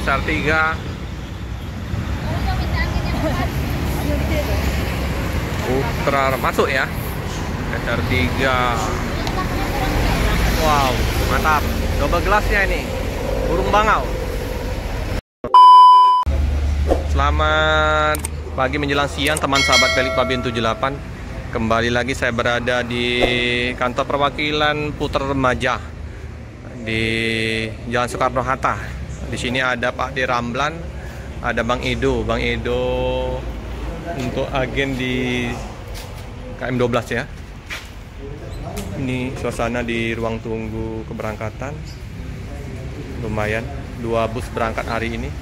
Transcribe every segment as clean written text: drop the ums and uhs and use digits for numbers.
SR3 Putra masuk ya. SR3. Wow, mantap. Double gelasnya ini. Burung bangau. Selamat pagi menjelang siang teman sahabat Pelik Babin 78. Kembali lagi saya berada di kantor perwakilan Putra Remaja di Jalan Soekarno-Hatta. Di sini ada Pak D. Ramlan, ada Bang Edo. Bang Edo untuk agen di KM12 ya. Ini suasana di ruang tunggu keberangkatan. Lumayan, 2 bus berangkat hari ini.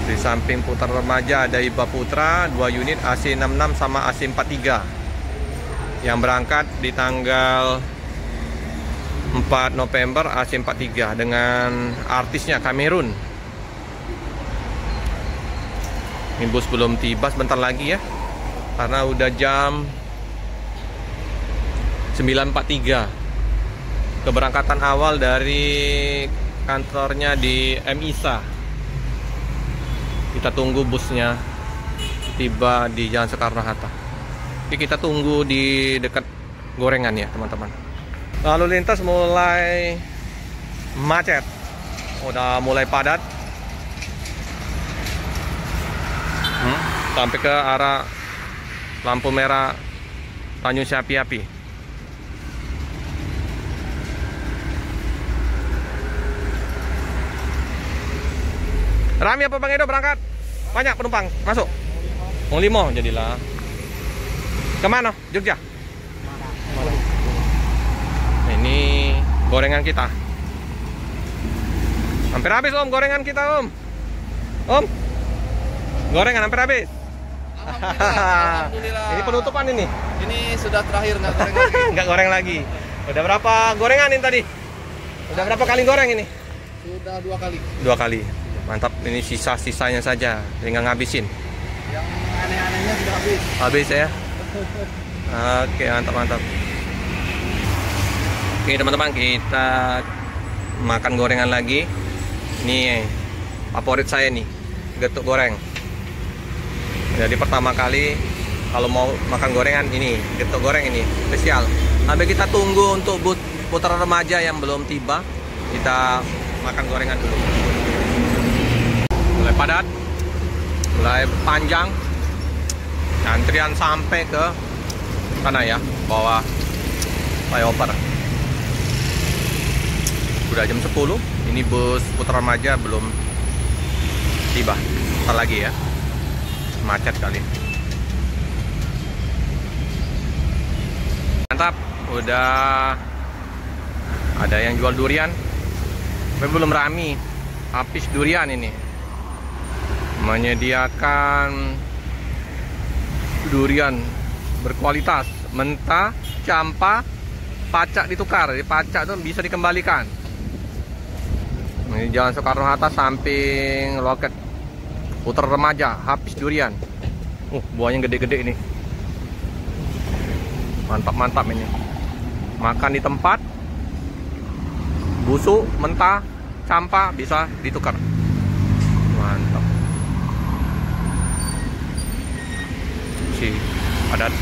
Di samping Putra Remaja ada Iba Putra 2 unit AC66 sama AC43 yang berangkat di tanggal 4 November AC43 dengan artisnya Kamerun. Ini bus belum tiba, sebentar lagi ya, karena udah jam 9.43. Keberangkatan awal dari kantornya di MISA. Kita tunggu busnya tiba di Jalan Soekarno-Hatta. Jadi kita tunggu di dekat gorengan ya teman-teman. Lalu lintas mulai macet, udah mulai padat. Sampai ke arah lampu merah Tanjung Api-Api. Rame apa Bang Edo berangkat? Banyak penumpang masuk? Mau 5 jadilah. Kemana? Jogja? Nah, ini gorengan kita. Hampir habis Om gorengan kita Om. Om, gorengan hampir habis. Alhamdulillah. Ini penutupan ini. Ini sudah terakhir, nggak goreng lagi. Nggak goreng lagi. Udah berapa gorengan ini tadi? Udah berapa kali goreng ini? Sudah 2 kali. 2 kali. Mantap, ini sisa-sisanya saja, tinggal ngabisin. Yang aneh-anehnya sudah habis. Habis ya. Oke, mantap-mantap. Oke teman-teman, kita makan gorengan lagi. Ini favorit saya nih, getuk goreng. Jadi pertama kali kalau mau makan gorengan ini, getuk goreng ini spesial. Sampai kita tunggu untuk Putra Remaja yang belum tiba, kita makan gorengan dulu. Mulai padat, mulai panjang, antrian sampai ke sana ya, bawah flyover. Udah jam 10, ini bus Putra Remaja belum tiba. Ntar lagi ya, macet kali. Mantap, udah ada yang jual durian, tapi belum rame. Habis durian ini. Menyediakan durian berkualitas, mentah, campa, pacak ditukar. Jadi pacak itu bisa dikembalikan. Ini Jalan Soekarno-Hatta samping loket Putra Remaja, habis durian. Buahnya gede-gede ini. Mantap-mantap ini. Makan di tempat, busuk, mentah, campa bisa ditukar. Mantap. Si padat.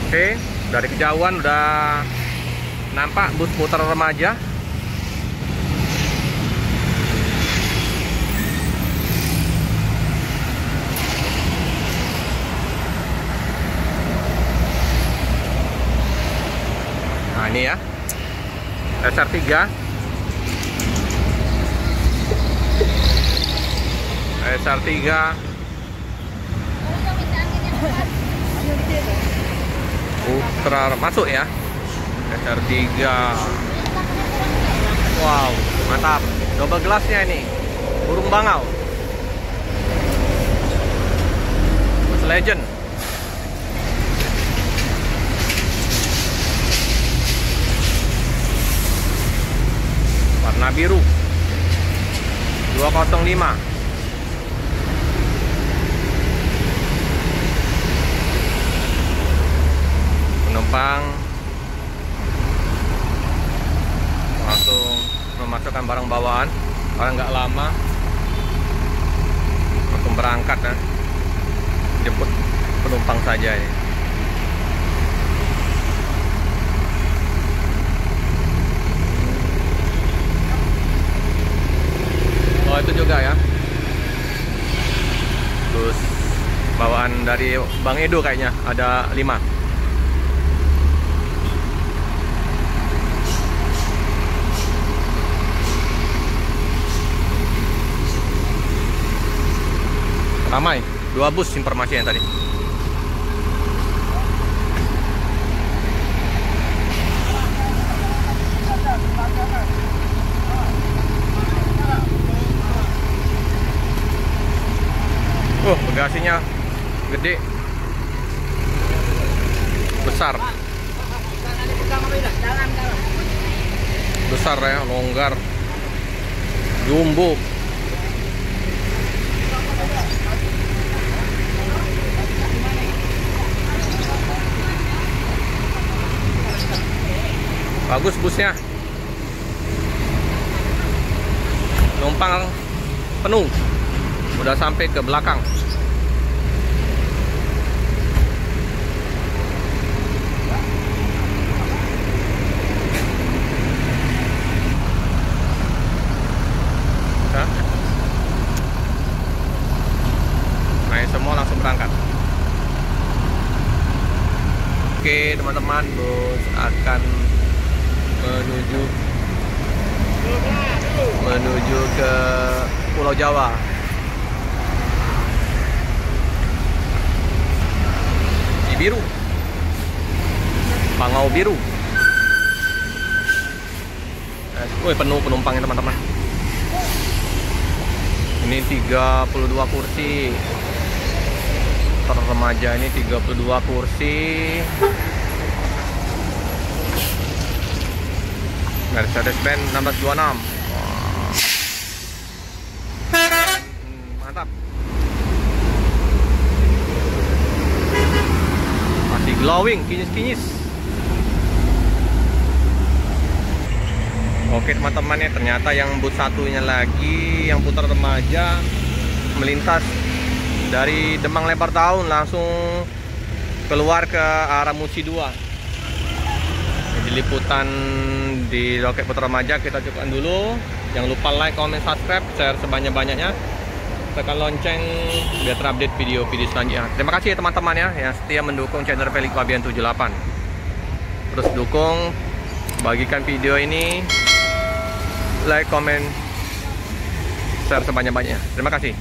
Oke, dari kejauhan udah nampak bus Putra Remaja. Nah ini ya, SR3 Putra masuk ya. SR3. Wow, mantap. Double gelasnya ini. Burung bangau. Bus Legend. Warna biru 205. penumpang langsung memasukkan barang bawaan, karena nggak lama langsung berangkat ya. Jemput penumpang saja ini. Oh itu juga ya, terus bawaan dari Bang Edo kayaknya ada 5. Ramai, 2 bus informasinya tadi. Bagasinya gede, besar, besar ya, longgar, jumbo. Bagus busnya, penumpang penuh, udah sampai ke belakang. Nah, semua langsung berangkat. Oke teman-teman, bus akan menuju ke Pulau Jawa. Cibiru, Pangau Biru. Wih, penuh penumpangnya teman-teman. Ini 32 kursi. Remaja ini 32 kursi. Mercedes-Benz 1626. Mantap. Masih glowing, kinyis-kinyis. Oke teman-teman ya, ternyata yang bus satunya lagi, yang putar remaja, melintas dari Demang Lempar Daun langsung keluar ke arah Musi 2. Jadi liputan di Loket Putar Remaja kita cukupkan dulu. Jangan lupa like, comment, subscribe, share sebanyak-banyaknya, tekan lonceng biar terupdate video-video selanjutnya. Terima kasih ya teman-teman ya yang setia mendukung channel Felix Fabian 78. Terus dukung, bagikan video ini, like, comment, share sebanyak-banyaknya. Terima kasih.